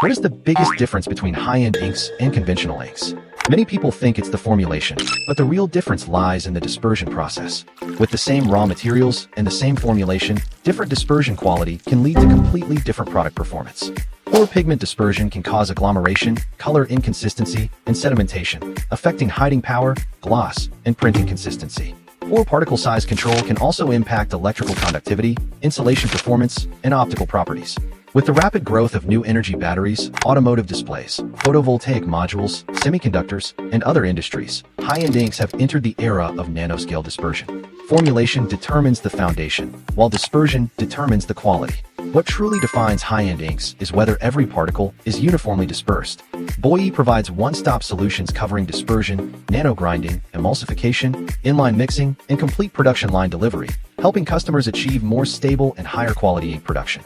What is the biggest difference between high-end inks and conventional inks? Many people think it's the formulation, but the real difference lies in the dispersion process. With the same raw materials and the same formulation, different dispersion quality can lead to completely different product performance. Poor pigment dispersion can cause agglomeration, color inconsistency, and sedimentation, affecting hiding power, gloss, and printing consistency. Poor particle size control can also impact electrical conductivity, insulation performance, and optical properties. With the rapid growth of new energy batteries, automotive displays, photovoltaic modules, semiconductors, and other industries, high-end inks have entered the era of nanoscale dispersion. Formulation determines the foundation, while dispersion determines the quality. What truly defines high-end inks is whether every particle is uniformly dispersed. Boyee provides one-stop solutions covering dispersion, nano-grinding, emulsification, inline mixing, and complete production line delivery, helping customers achieve more stable and higher quality ink production.